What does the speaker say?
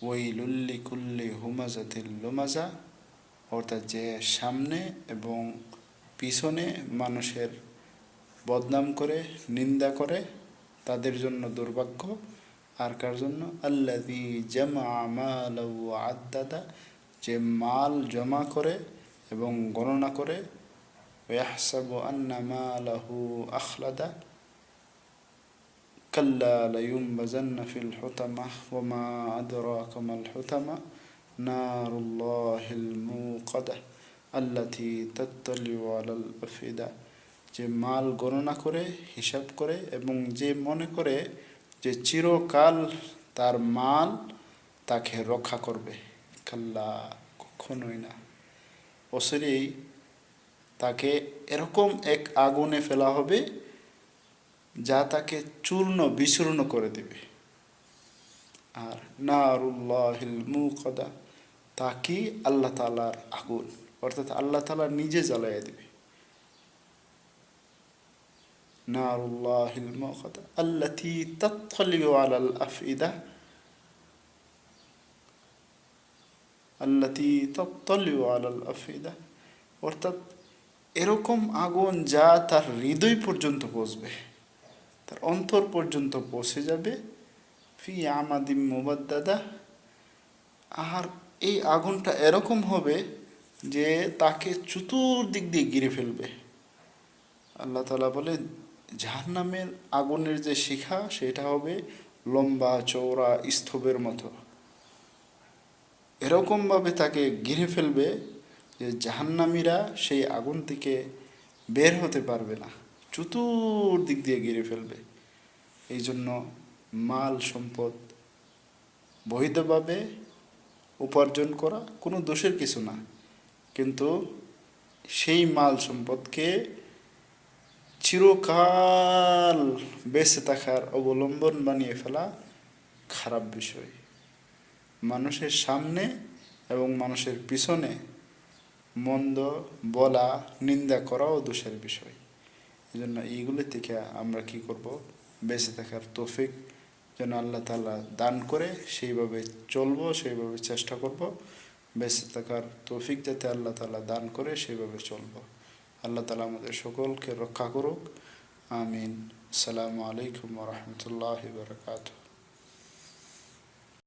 ওয়াইলুল লিকুল্লি হুমাজাতিল লুমাজা, অর্থাৎ যে সামনে এবং পিছনে মানুষের বদনাম করে, নিন্দা করে, তাদের জন্য দুর্ভাগ্য। আর কার জন্য? আল্লাযী জামা মালাহু ওয়া আদ্দাদা, যে মাল জমা করে এবং গণনা করে। ওয়াহসাবু আন্না মালাহু আখলাদা, কাল্লা লায়ুনবাযান্না ফিল হুতামাহ ওয়া মা আদরাকা মাল হুতামা নারুল্লাহিল মুকাদা আল্লাতী তাত্তালিউ আলাল আফইদা, যে মাল গণনা করে, হিসাব করে এবং যে মনে করে যে চিরকাল তার মাল তাকে রক্ষা করবে, কাল্লা, কখনোই না, অচিরেই তাকে এরকম এক আগুনে ফেলা হবে যা তাকে চূর্ণ বিচূর্ণ করে দেবে। আর নারুল্লাহিল মুকাদা, তা কি? আল্লাহ তাআলার আগুন, অর্থাৎ আল্লাহ তাআলা নিজে জ্বালাইয়া দেবে। নারুল্লাহিল মুকাদা আল্লাতী তাত্তালিউ আলাল আফইদা, আল্লাতী তাত্তালিউ আলাল আফইদা, অর্থাৎ এরকম আগুন যা তার হৃদয় পর্যন্ত পৌঁছবে, তার অন্তর পর্যন্ত পৌঁছে যাবে। ফি আমাদিম মুবাদ্দাদা, আর এই আগুনটা এরকম হবে যে তাকে চতুর্দিক দিয়ে ঘিরে ফেলবে। আল্লাহ তাআলা বলে জাহান্নামের আগুনের যে শিখা, সেটা হবে লম্বা চওড়া স্তূপের মতো। এরকমভাবে তাকে ঘিরে ফেলবে যে জাহান্নামীরা সেই আগুন থেকে বের হতে পারবে না, চতুর্দিক দিয়ে ঘিরে ফেলবে। এই জন্য মাল সম্পদ বৈধভাবে উপার্জন করা কোনো দোষের কিছু না, কিন্তু সেই মাল সম্পদকে চিরকাল বেঁচে থাকার অবলম্বন বানিয়ে ফেলা খারাপ বিষয়। মানুষের সামনে এবং মানুষের পিছনে মন্দ বলা, নিন্দা করাও দোষের বিষয়। এই জন্য এইগুলি থেকে আমরা কি করব? বেঁচে থাকার তৌফিক যেন আল্লাহ তাআলা দান করে সেইভাবে চলবো, সেইভাবে চেষ্টা করব। বেঁচে থাকার তৌফিক যাতে আল্লাহ তাআলা দান করে সেইভাবে চলবো। আল্লাহ তাআলা আমাদের সকলকে রক্ষা করুক, আমিন। আসসালামু আলাইকুম ওয়া রাহমাতুল্লাহি ওয়া বারাকাতুহু।